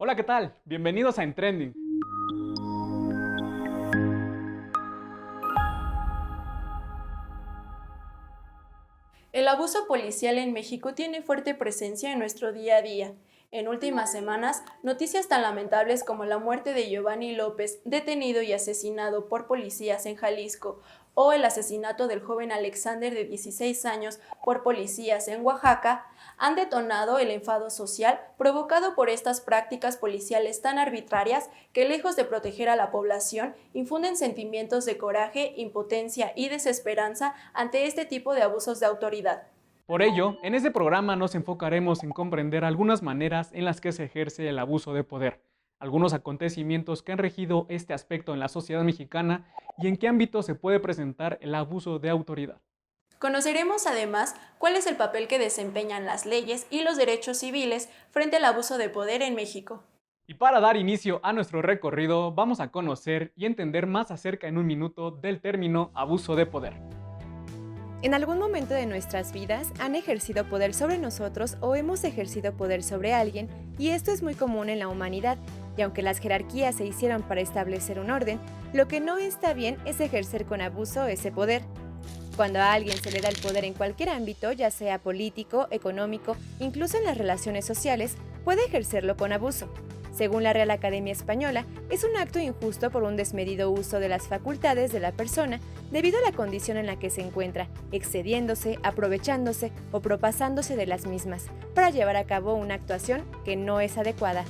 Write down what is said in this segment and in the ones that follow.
Hola, ¿qué tal? Bienvenidos a En Trending. El abuso policial en México tiene fuerte presencia en nuestro día a día. En últimas semanas, noticias tan lamentables como la muerte de Giovanni López, detenido y asesinado por policías en Jalisco, o el asesinato del joven Alexander de 16 años por policías en Oaxaca, han detonado el enfado social provocado por estas prácticas policiales tan arbitrarias que, lejos de proteger a la población, infunden sentimientos de coraje, impotencia y desesperanza ante este tipo de abusos de autoridad. Por ello, en este programa nos enfocaremos en comprender algunas maneras en las que se ejerce el abuso de poder, algunos acontecimientos que han regido este aspecto en la sociedad mexicana y en qué ámbito se puede presentar el abuso de autoridad. Conoceremos además cuál es el papel que desempeñan las leyes y los derechos civiles frente al abuso de poder en México. Y para dar inicio a nuestro recorrido, vamos a conocer y entender más acerca en un minuto del término abuso de poder. En algún momento de nuestras vidas han ejercido poder sobre nosotros o hemos ejercido poder sobre alguien, y esto es muy común en la humanidad, y aunque las jerarquías se hicieron para establecer un orden, lo que no está bien es ejercer con abuso ese poder. Cuando a alguien se le da el poder en cualquier ámbito, ya sea político, económico, incluso en las relaciones sociales, puede ejercerlo con abuso. Según la Real Academia Española, es un acto injusto por un desmedido uso de las facultades de la persona debido a la condición en la que se encuentra, excediéndose, aprovechándose o propasándose de las mismas, para llevar a cabo una actuación que no es adecuada.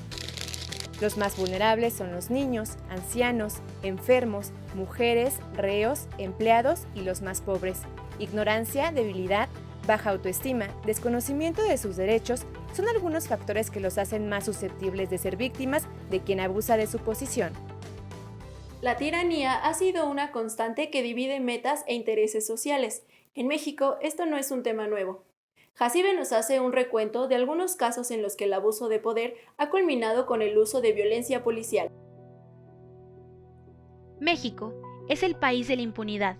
Los más vulnerables son los niños, ancianos, enfermos, mujeres, reos, empleados y los más pobres. Ignorancia, debilidad, baja autoestima, desconocimiento de sus derechos son algunos factores que los hacen más susceptibles de ser víctimas de quien abusa de su posición. La tiranía ha sido una constante que divide metas e intereses sociales. En México, esto no es un tema nuevo. Jacibe nos hace un recuento de algunos casos en los que el abuso de poder ha culminado con el uso de violencia policial. México es el país de la impunidad,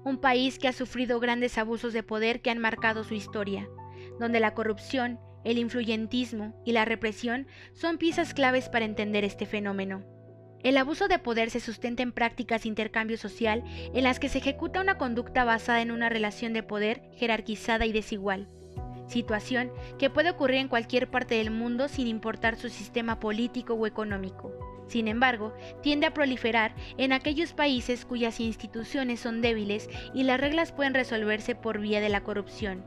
un país que ha sufrido grandes abusos de poder que han marcado su historia, donde la corrupción, el influyentismo y la represión son piezas claves para entender este fenómeno. El abuso de poder se sustenta en prácticas de intercambio social en las que se ejecuta una conducta basada en una relación de poder jerarquizada y desigual, situación que puede ocurrir en cualquier parte del mundo sin importar su sistema político o económico. Sin embargo, tiende a proliferar en aquellos países cuyas instituciones son débiles y las reglas pueden resolverse por vía de la corrupción.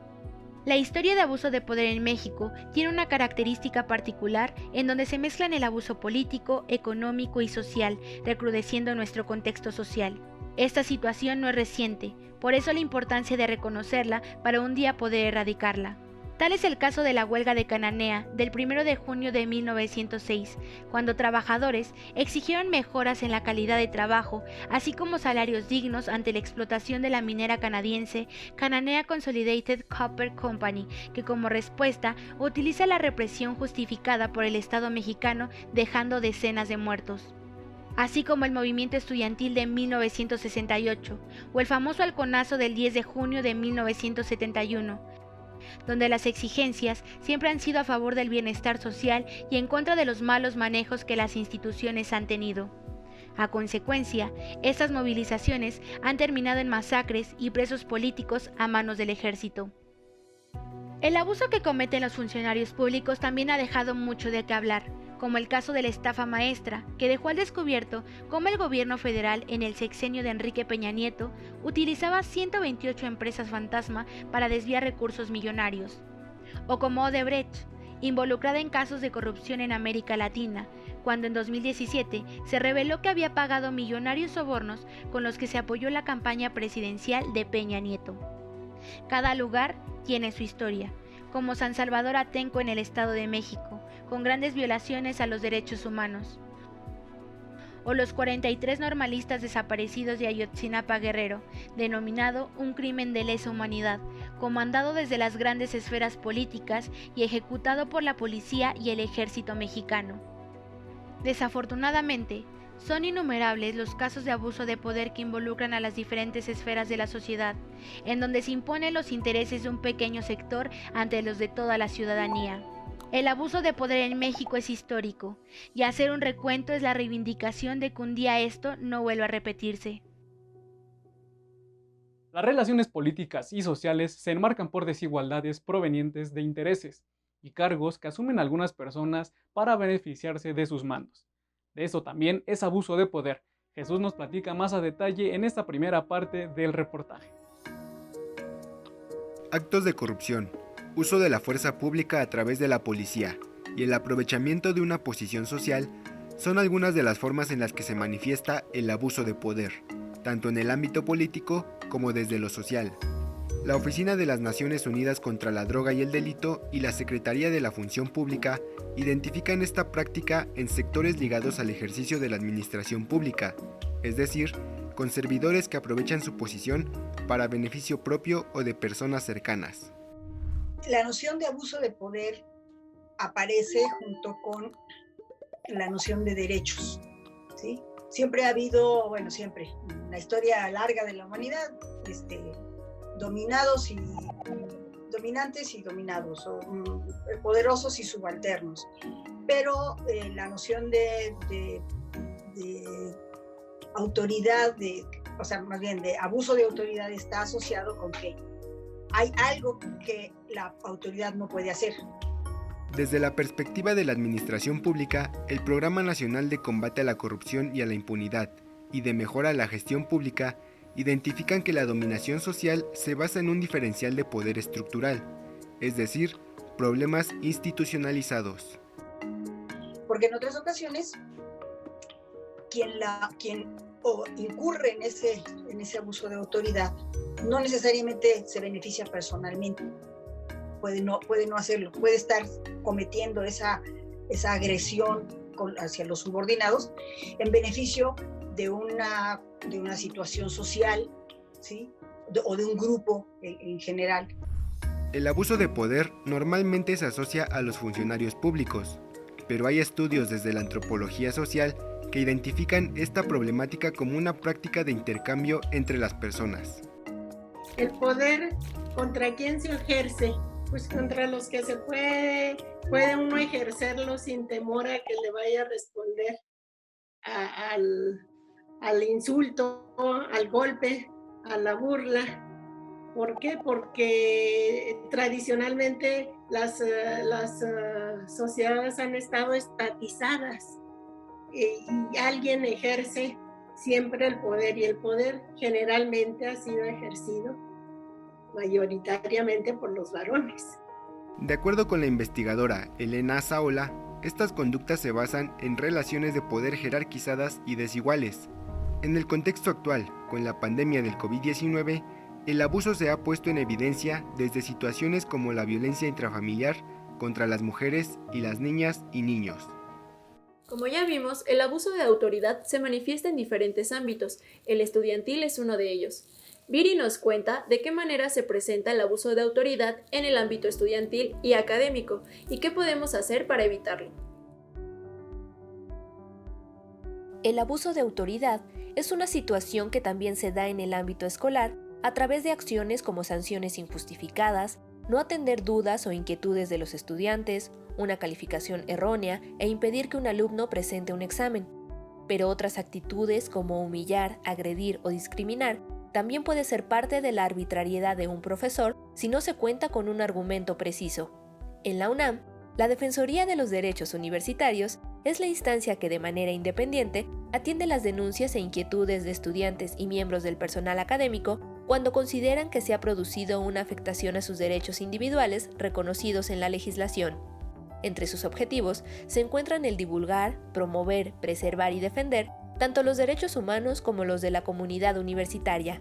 La historia de abuso de poder en México tiene una característica particular en donde se mezclan el abuso político, económico y social, recrudeciendo nuestro contexto social. Esta situación no es reciente, por eso la importancia de reconocerla para un día poder erradicarla. Tal es el caso de la huelga de Cananea del 1 de junio de 1906, cuando trabajadores exigieron mejoras en la calidad de trabajo, así como salarios dignos ante la explotación de la minera canadiense Cananea Consolidated Copper Company, que como respuesta utiliza la represión justificada por el Estado mexicano, dejando decenas de muertos. Así como el movimiento estudiantil de 1968 o el famoso halconazo del 10 de junio de 1971, donde las exigencias siempre han sido a favor del bienestar social y en contra de los malos manejos que las instituciones han tenido. A consecuencia, estas movilizaciones han terminado en masacres y presos políticos a manos del ejército. El abuso que cometen los funcionarios públicos también ha dejado mucho de qué hablar, como el caso de la estafa maestra, que dejó al descubierto cómo el gobierno federal en el sexenio de Enrique Peña Nieto utilizaba 128 empresas fantasma para desviar recursos millonarios. O como Odebrecht, involucrada en casos de corrupción en América Latina, cuando en 2017 se reveló que había pagado millonarios sobornos con los que se apoyó la campaña presidencial de Peña Nieto. Cada lugar tiene su historia, como San Salvador Atenco en el Estado de México, con grandes violaciones a los derechos humanos. O los 43 normalistas desaparecidos de Ayotzinapa Guerrero, denominado un crimen de lesa humanidad, comandado desde las grandes esferas políticas y ejecutado por la policía y el ejército mexicano. Desafortunadamente, son innumerables los casos de abuso de poder que involucran a las diferentes esferas de la sociedad, en donde se imponen los intereses de un pequeño sector ante los de toda la ciudadanía. El abuso de poder en México es histórico, y hacer un recuento es la reivindicación de que un día esto no vuelva a repetirse. Las relaciones políticas y sociales se enmarcan por desigualdades provenientes de intereses y cargos que asumen algunas personas para beneficiarse de sus mandos. De eso también es abuso de poder. Jesús nos platica más a detalle en esta primera parte del reportaje. Actos de corrupción, uso de la fuerza pública a través de la policía y el aprovechamiento de una posición social son algunas de las formas en las que se manifiesta el abuso de poder, tanto en el ámbito político como desde lo social. La Oficina de las Naciones Unidas contra la Droga y el Delito y la Secretaría de la Función Pública identifican esta práctica en sectores ligados al ejercicio de la administración pública, es decir, con servidores que aprovechan su posición para beneficio propio o de personas cercanas. La noción de abuso de poder aparece junto con la noción de derechos, ¿sí? Siempre ha habido, siempre, en la historia larga de la humanidad, dominados y dominantes y dominados, o poderosos y subalternos. Pero la noción de autoridad, más bien de abuso de autoridad está asociado con que hay algo que la autoridad no puede hacer. Desde la perspectiva de la administración pública, el Programa Nacional de Combate a la Corrupción y a la Impunidad y de Mejora a la Gestión Pública identifican que la dominación social se basa en un diferencial de poder estructural, es decir, problemas institucionalizados. Porque en otras ocasiones, quien incurre en ese abuso de autoridad no necesariamente se beneficia personalmente. Puede no hacerlo, puede estar cometiendo esa agresión hacia los subordinados en beneficio de una situación social, ¿sí? O de un grupo en general. El abuso de poder normalmente se asocia a los funcionarios públicos, pero hay estudios desde la antropología social que identifican esta problemática como una práctica de intercambio entre las personas. El poder, ¿contra quién se ejerce? Pues contra los que se puede uno ejercerlo sin temor a que le vaya a responder al insulto, al golpe, a la burla. ¿Por qué? Porque tradicionalmente las sociedades han estado estatizadas y alguien ejerce siempre el poder, y el poder generalmente ha sido ejercido mayoritariamente por los varones. De acuerdo con la investigadora Elena Saola, estas conductas se basan en relaciones de poder jerarquizadas y desiguales. En el contexto actual, con la pandemia del COVID-19, el abuso se ha puesto en evidencia desde situaciones como la violencia intrafamiliar contra las mujeres y las niñas y niños. Como ya vimos, el abuso de autoridad se manifiesta en diferentes ámbitos. El estudiantil es uno de ellos. Viri nos cuenta de qué manera se presenta el abuso de autoridad en el ámbito estudiantil y académico y qué podemos hacer para evitarlo. El abuso de autoridad es una situación que también se da en el ámbito escolar a través de acciones como sanciones injustificadas, no atender dudas o inquietudes de los estudiantes, una calificación errónea e impedir que un alumno presente un examen. Pero otras actitudes como humillar, agredir o discriminar también puede ser parte de la arbitrariedad de un profesor si no se cuenta con un argumento preciso. En la UNAM, la Defensoría de los Derechos Universitarios es la instancia que de manera independiente atiende las denuncias e inquietudes de estudiantes y miembros del personal académico cuando consideran que se ha producido una afectación a sus derechos individuales reconocidos en la legislación. Entre sus objetivos se encuentran el divulgar, promover, preservar y defender tanto los derechos humanos como los de la comunidad universitaria.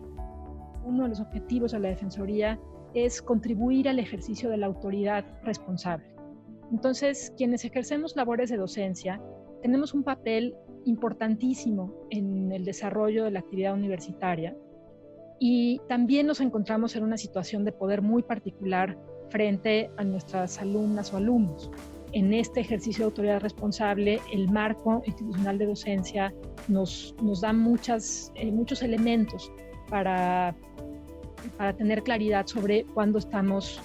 Uno de los objetivos de la Defensoría es contribuir al ejercicio de la autoridad responsable. Entonces, quienes ejercemos labores de docencia, tenemos un papel importantísimo en el desarrollo de la actividad universitaria y también nos encontramos en una situación de poder muy particular frente a nuestras alumnas o alumnos. En este ejercicio de autoridad responsable, el marco institucional de docencia nos da muchos elementos para tener claridad sobre cuándo estamos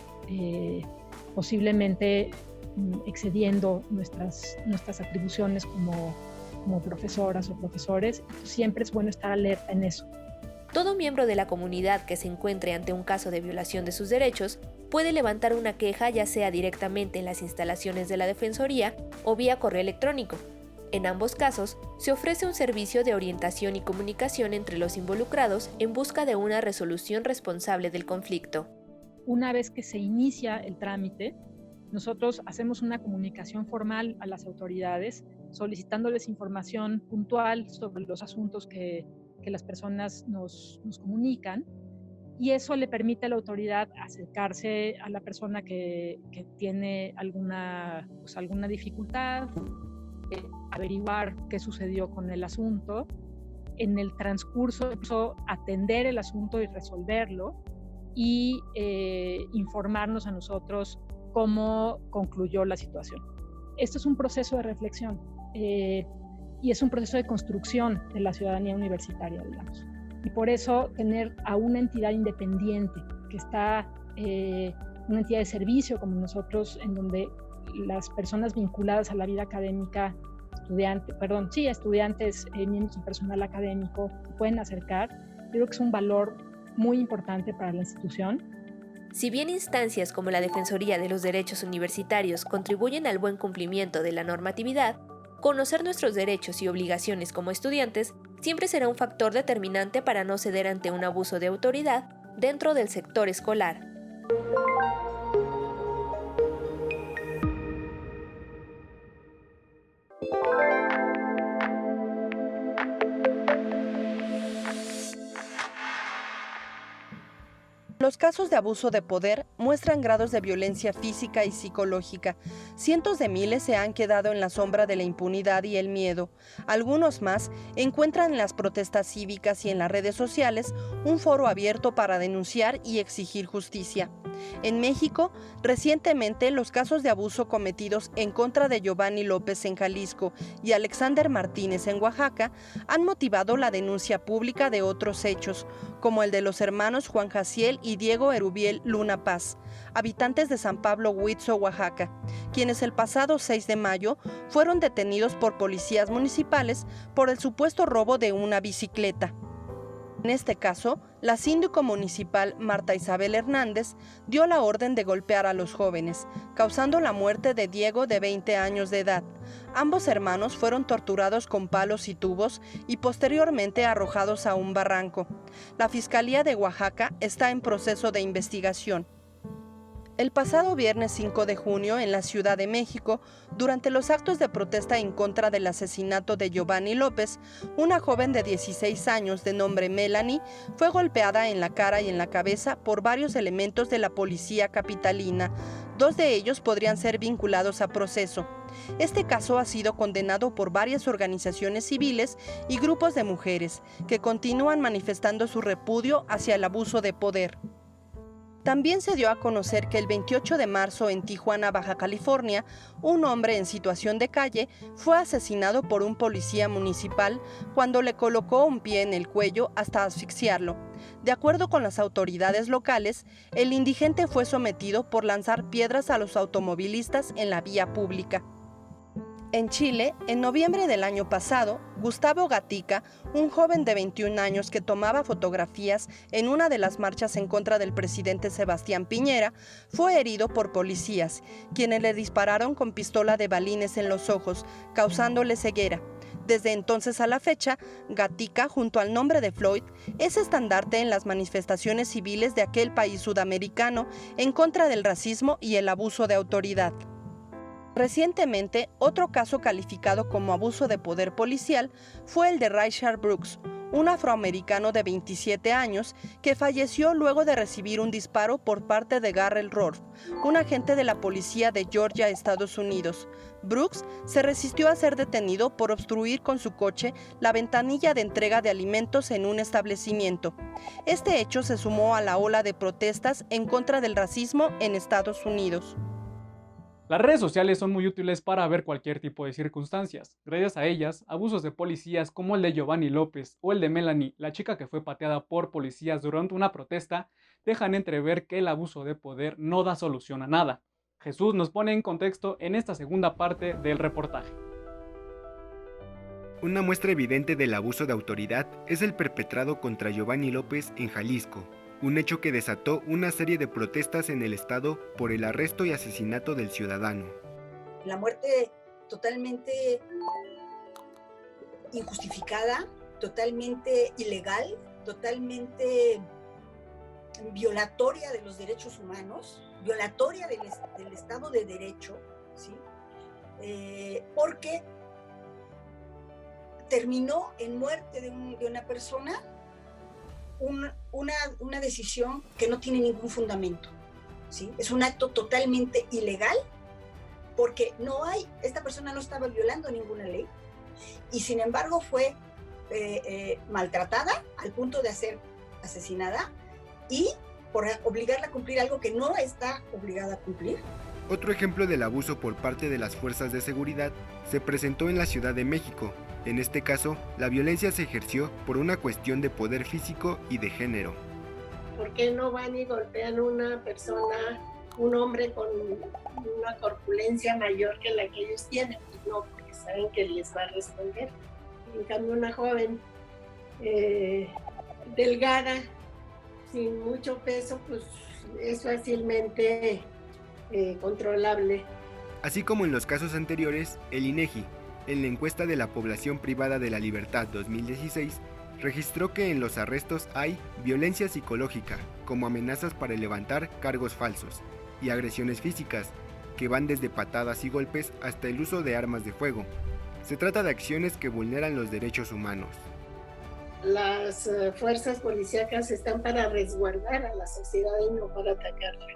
posiblemente excediendo nuestras atribuciones como profesoras o profesores. Siempre es bueno estar alerta en eso. Todo miembro de la comunidad que se encuentre ante un caso de violación de sus derechos puede levantar una queja, ya sea directamente en las instalaciones de la Defensoría o vía correo electrónico. En ambos casos, se ofrece un servicio de orientación y comunicación entre los involucrados en busca de una resolución responsable del conflicto. Una vez que se inicia el trámite, nosotros hacemos una comunicación formal a las autoridades solicitándoles información puntual sobre los asuntos que las personas nos comunican, y eso le permite a la autoridad acercarse a la persona que tiene alguna dificultad, averiguar qué sucedió con el asunto, en el transcurso atender el asunto y resolverlo, y informarnos a nosotros cómo concluyó la situación. Esto es un proceso de reflexión y es un proceso de construcción de la ciudadanía universitaria, digamos. Y por eso tener a una entidad independiente que está, una entidad de servicio como nosotros, en donde las personas vinculadas a la vida académica, estudiantes, miembros del personal académico, se pueden acercar, yo creo que es un valor muy importante para la institución. Si bien instancias como la Defensoría de los Derechos Universitarios contribuyen al buen cumplimiento de la normatividad, conocer nuestros derechos y obligaciones como estudiantes siempre será un factor determinante para no ceder ante un abuso de autoridad dentro del sector escolar. Los casos de abuso de poder muestran grados de violencia física y psicológica. Cientos de miles se han quedado en la sombra de la impunidad y el miedo. Algunos más encuentran en las protestas cívicas y en las redes sociales un foro abierto para denunciar y exigir justicia. En México, recientemente los casos de abuso cometidos en contra de Giovanni López en Jalisco y Alexander Martínez en Oaxaca han motivado la denuncia pública de otros hechos, como el de los hermanos Juan Jaciel y Diego Erubiel Luna Paz, habitantes de San Pablo Huitzo, Oaxaca, quienes el pasado 6 de mayo fueron detenidos por policías municipales por el supuesto robo de una bicicleta. En este caso, la síndico municipal Marta Isabel Hernández dio la orden de golpear a los jóvenes, causando la muerte de Diego, de 20 años de edad. Ambos hermanos fueron torturados con palos y tubos y posteriormente arrojados a un barranco. La Fiscalía de Oaxaca está en proceso de investigación. El pasado viernes 5 de junio, en la Ciudad de México, durante los actos de protesta en contra del asesinato de Giovanni López, una joven de 16 años de nombre Melanie fue golpeada en la cara y en la cabeza por varios elementos de la policía capitalina. 2 de ellos podrían ser vinculados a proceso. Este caso ha sido condenado por varias organizaciones civiles y grupos de mujeres, que continúan manifestando su repudio hacia el abuso de poder. También se dio a conocer que el 28 de marzo en Tijuana, Baja California, un hombre en situación de calle fue asesinado por un policía municipal cuando le colocó un pie en el cuello hasta asfixiarlo. De acuerdo con las autoridades locales, el indigente fue sometido por lanzar piedras a los automovilistas en la vía pública. En Chile, en noviembre del año pasado, Gustavo Gatica, un joven de 21 años que tomaba fotografías en una de las marchas en contra del presidente Sebastián Piñera, fue herido por policías, quienes le dispararon con pistola de balines en los ojos, causándole ceguera. Desde entonces a la fecha, Gatica, junto al nombre de Floyd, es estandarte en las manifestaciones civiles de aquel país sudamericano en contra del racismo y el abuso de autoridad. Recientemente, otro caso calificado como abuso de poder policial fue el de Rayshard Brooks, un afroamericano de 27 años que falleció luego de recibir un disparo por parte de Garrel Rolfe, un agente de la policía de Georgia, Estados Unidos. Brooks se resistió a ser detenido por obstruir con su coche la ventanilla de entrega de alimentos en un establecimiento. Este hecho se sumó a la ola de protestas en contra del racismo en Estados Unidos. Las redes sociales son muy útiles para ver cualquier tipo de circunstancias. Gracias a ellas, abusos de policías como el de Giovanni López o el de Melanie, la chica que fue pateada por policías durante una protesta, dejan entrever que el abuso de poder no da solución a nada. Jesús nos pone en contexto en esta segunda parte del reportaje. Una muestra evidente del abuso de autoridad es el perpetrado contra Giovanni López en Jalisco, un hecho que desató una serie de protestas en el estado por el arresto y asesinato del ciudadano. La muerte totalmente injustificada, totalmente ilegal, totalmente violatoria de los derechos humanos, violatoria del Estado de Derecho, ¿sí? Porque terminó en muerte de una persona una decisión que no tiene ningún fundamento, ¿sí? Es un acto totalmente ilegal porque esta persona no estaba violando ninguna ley y sin embargo fue maltratada al punto de ser asesinada y por obligarla a cumplir algo que no está obligada a cumplir. Otro ejemplo del abuso por parte de las fuerzas de seguridad se presentó en la Ciudad de México. En este caso, la violencia se ejerció por una cuestión de poder físico y de género. ¿Por qué no van y golpean a una persona, un hombre con una corpulencia mayor que la que ellos tienen? Pues no, porque saben que les va a responder. En cambio, una joven delgada, sin mucho peso, pues es fácilmente controlable. Así como en los casos anteriores, el INEGI, en la encuesta de la población privada de la libertad 2016, registró que en los arrestos hay violencia psicológica, como amenazas para levantar cargos falsos, y agresiones físicas, que van desde patadas y golpes hasta el uso de armas de fuego. Se trata de acciones que vulneran los derechos humanos. Las fuerzas policíacas están para resguardar a la sociedad y no para atacarla.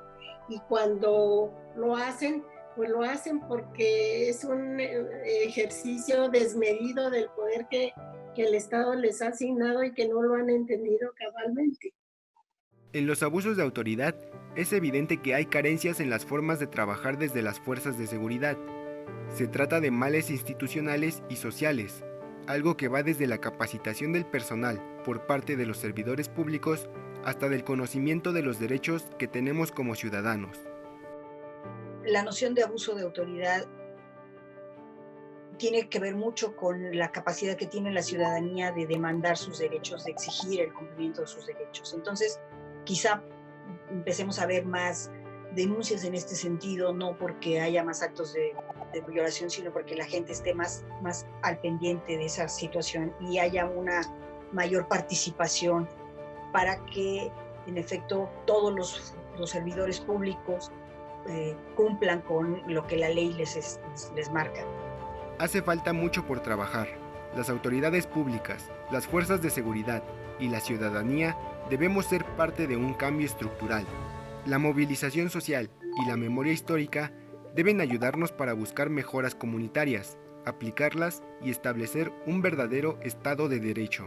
Y cuando lo hacen, pues lo hacen porque es un ejercicio desmedido del poder que el Estado les ha asignado y que no lo han entendido cabalmente. En los abusos de autoridad, es evidente que hay carencias en las formas de trabajar desde las fuerzas de seguridad. Se trata de males institucionales y sociales, algo que va desde la capacitación del personal por parte de los servidores públicos hasta del conocimiento de los derechos que tenemos como ciudadanos. La noción de abuso de autoridad tiene que ver mucho con la capacidad que tiene la ciudadanía de demandar sus derechos, de exigir el cumplimiento de sus derechos. Entonces, quizá empecemos a ver más denuncias en este sentido, no porque haya más actos de violación, sino porque la gente esté más al pendiente de esa situación y haya una mayor participación para que, en efecto, todos los servidores públicos cumplan con lo que la ley les marca. Hace falta mucho por trabajar. Las autoridades públicas, las fuerzas de seguridad y la ciudadanía debemos ser parte de un cambio estructural. La movilización social y la memoria histórica deben ayudarnos para buscar mejoras comunitarias, aplicarlas y establecer un verdadero Estado de Derecho.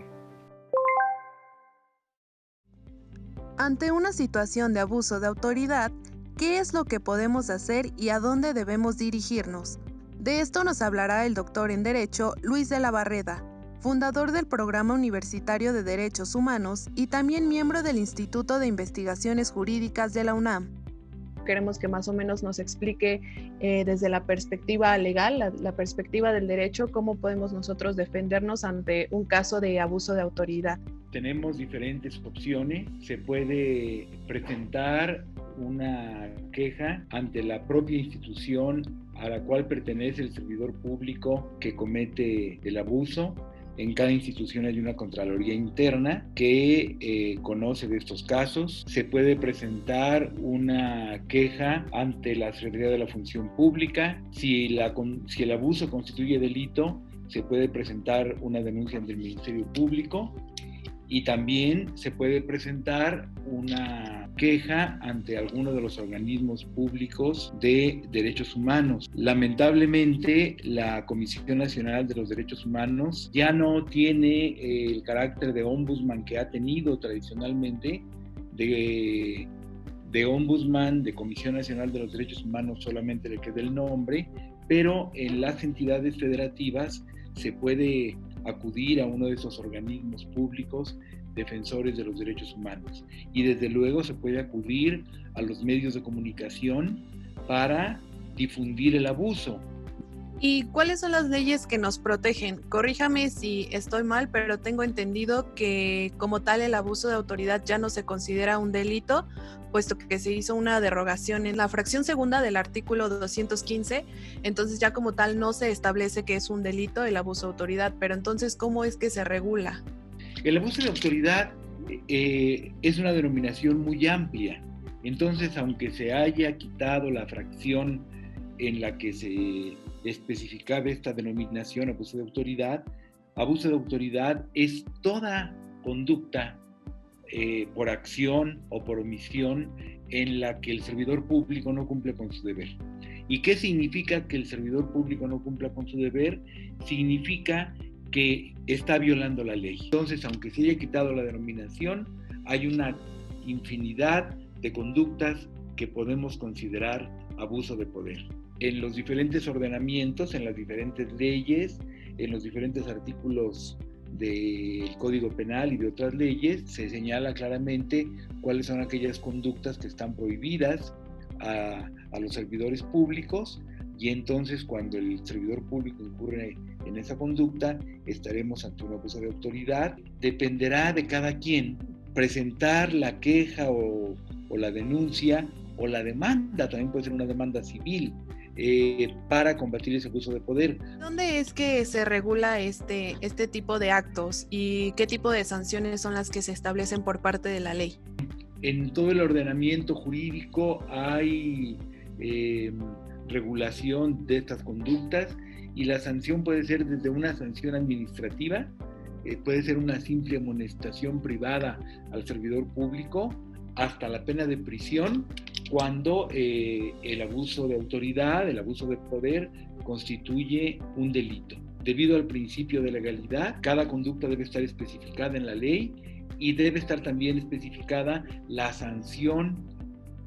Ante una situación de abuso de autoridad, ¿qué es lo que podemos hacer y a dónde debemos dirigirnos? De esto nos hablará el doctor en Derecho Luis de la Barreda, fundador del Programa Universitario de Derechos Humanos y también miembro del Instituto de Investigaciones Jurídicas de la UNAM. Queremos que más o menos nos explique desde la perspectiva legal, la perspectiva del derecho, cómo podemos nosotros defendernos ante un caso de abuso de autoridad. Tenemos diferentes opciones. Se puede presentar una queja ante la propia institución a la cual pertenece el servidor público que comete el abuso. En cada institución hay una Contraloría Interna que conoce de estos casos. Se puede presentar una queja ante la Secretaría de la Función Pública. Si el abuso constituye delito, se puede presentar una denuncia ante el Ministerio Público. Y también se puede presentar una queja ante alguno de los organismos públicos de derechos humanos. Lamentablemente, la Comisión Nacional de los Derechos Humanos ya no tiene el carácter de ombudsman que ha tenido tradicionalmente, de ombudsman, de Comisión Nacional de los Derechos Humanos solamente le queda el nombre, pero en las entidades federativas se puede acudir a uno de esos organismos públicos defensores de los derechos humanos. Y desde luego se puede acudir a los medios de comunicación para difundir el abuso. ¿Y cuáles son las leyes que nos protegen? Corríjame si estoy mal, pero tengo entendido que como tal el abuso de autoridad ya no se considera un delito, puesto que se hizo una derogación en la fracción segunda del artículo 215, entonces ya como tal no se establece que es un delito el abuso de autoridad, pero entonces ¿cómo es que se regula? El abuso de autoridad es una denominación muy amplia, entonces aunque se haya quitado la fracción en la que se especificaba esta denominación abuso de autoridad es toda conducta por acción o por omisión en la que el servidor público no cumple con su deber. ¿Y qué significa que el servidor público no cumpla con su deber? Significa que está violando la ley. Entonces, aunque se haya quitado la denominación, hay una infinidad de conductas que podemos considerar abuso de poder. En los diferentes ordenamientos, en las diferentes leyes, en los diferentes artículos del Código Penal y de otras leyes, se señala claramente cuáles son aquellas conductas que están prohibidas a los servidores públicos, y entonces cuando el servidor público incurre en esa conducta, estaremos ante un abuso de autoridad. Dependerá de cada quien presentar la queja o la denuncia o la demanda, también puede ser una demanda civil, para combatir ese abuso de poder. ¿Dónde es que se regula este tipo de actos y qué tipo de sanciones son las que se establecen por parte de la ley? En todo el ordenamiento jurídico hay regulación de estas conductas, y la sanción puede ser desde una sanción administrativa, puede ser una simple amonestación privada al servidor público, hasta la pena de prisión cuando el abuso de autoridad, el abuso de poder constituye un delito. Debido al principio de legalidad, cada conducta debe estar especificada en la ley y debe estar también especificada la sanción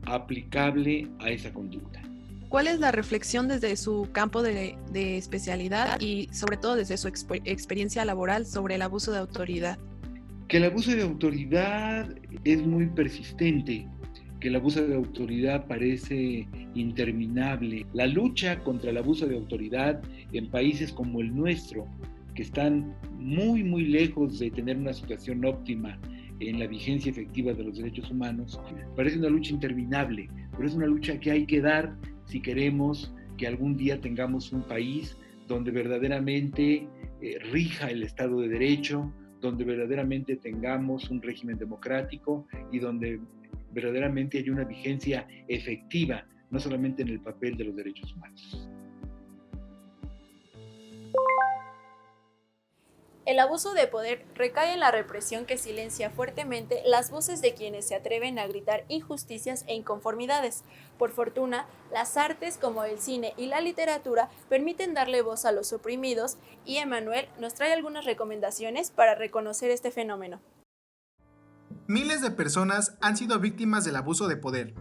aplicable a esa conducta. ¿Cuál es la reflexión desde su campo de especialidad y sobre todo desde su experiencia laboral sobre el abuso de autoridad? Que el abuso de autoridad es muy persistente, que el abuso de autoridad parece interminable. La lucha contra el abuso de autoridad en países como el nuestro, que están muy, muy lejos de tener una situación óptima en la vigencia efectiva de los derechos humanos, parece una lucha interminable, pero es una lucha que hay que dar si queremos que algún día tengamos un país donde verdaderamente rija el Estado de Derecho, donde verdaderamente tengamos un régimen democrático y donde verdaderamente haya una vigencia efectiva, no solamente en el papel de los derechos humanos. El abuso de poder recae en la represión que silencia fuertemente las voces de quienes se atreven a gritar injusticias e inconformidades. Por fortuna, las artes como el cine y la literatura permiten darle voz a los oprimidos, y Emanuel nos trae algunas recomendaciones para reconocer este fenómeno. Miles de personas han sido víctimas del abuso de poder,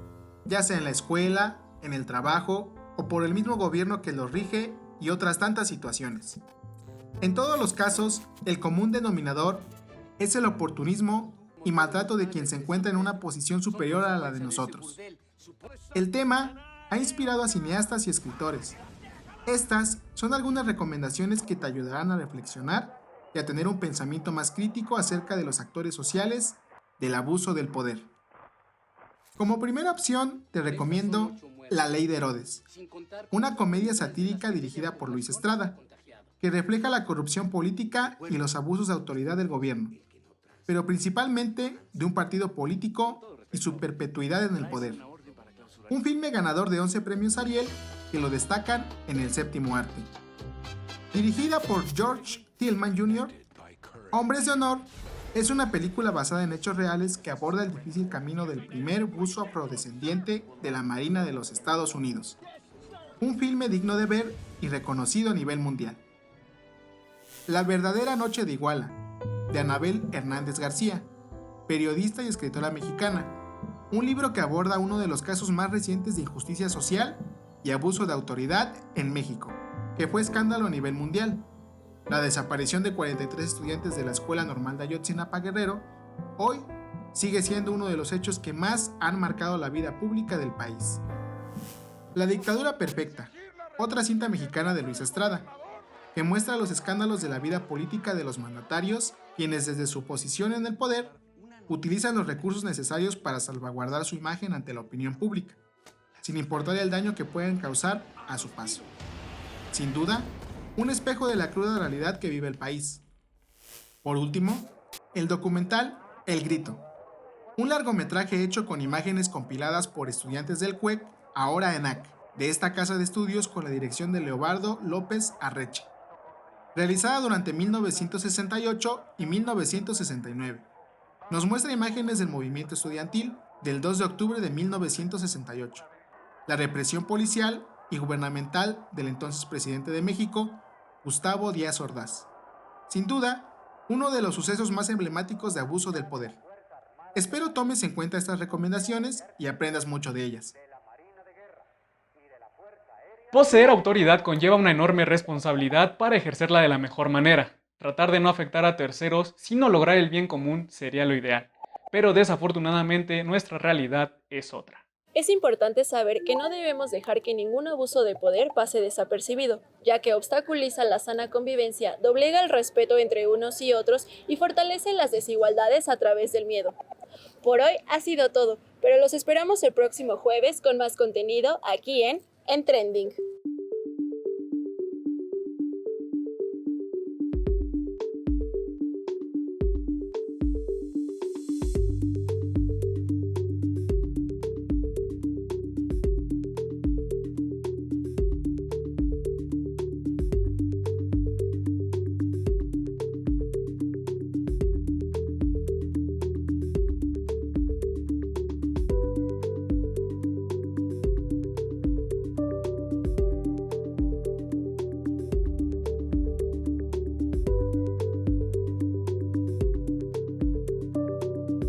ya sea en la escuela, en el trabajo o por el mismo gobierno que los rige, y otras tantas situaciones. En todos los casos, el común denominador es el oportunismo y maltrato de quien se encuentra en una posición superior a la de nosotros. El tema ha inspirado a cineastas y escritores. Estas son algunas recomendaciones que te ayudarán a reflexionar y a tener un pensamiento más crítico acerca de los actores sociales del abuso del poder. Como primera opción, te recomiendo La Ley de Herodes, una comedia satírica dirigida por Luis Estrada, que refleja la corrupción política y los abusos de autoridad del gobierno, pero principalmente de un partido político y su perpetuidad en el poder. Un filme ganador de 11 premios Ariel que lo destacan en el séptimo arte. Dirigida por George Tillman Jr., Hombres de Honor es una película basada en hechos reales que aborda el difícil camino del primer buzo afrodescendiente de la Marina de los Estados Unidos. Un filme digno de ver y reconocido a nivel mundial. La verdadera noche de Iguala, de Anabel Hernández García, periodista y escritora mexicana, un libro que aborda uno de los casos más recientes de injusticia social y abuso de autoridad en México, que fue escándalo a nivel mundial. La desaparición de 43 estudiantes de la Escuela Normal de Ayotzinapa Guerrero, hoy sigue siendo uno de los hechos que más han marcado la vida pública del país. La dictadura perfecta, otra cinta mexicana de Luis Estrada, que muestra los escándalos de la vida política de los mandatarios, quienes desde su posición en el poder utilizan los recursos necesarios para salvaguardar su imagen ante la opinión pública, sin importar el daño que pueden causar a su paso. Sin duda, un espejo de la cruda realidad que vive el país. Por último, el documental El Grito, un largometraje hecho con imágenes compiladas por estudiantes del CUEC, ahora ENAC, de esta casa de estudios con la dirección de Leobardo López Arreche, realizada durante 1968 y 1969. Nos muestra imágenes del movimiento estudiantil del 2 de octubre de 1968, la represión policial y gubernamental del entonces presidente de México, Gustavo Díaz Ordaz. Sin duda, uno de los sucesos más emblemáticos de abuso del poder. Espero tomes en cuenta estas recomendaciones y aprendas mucho de ellas. Poseer autoridad conlleva una enorme responsabilidad para ejercerla de la mejor manera. Tratar de no afectar a terceros, sino lograr el bien común, sería lo ideal. Pero desafortunadamente, nuestra realidad es otra. Es importante saber que no debemos dejar que ningún abuso de poder pase desapercibido, ya que obstaculiza la sana convivencia, doblega el respeto entre unos y otros y fortalece las desigualdades a través del miedo. Por hoy ha sido todo, pero los esperamos el próximo jueves con más contenido aquí en Trending.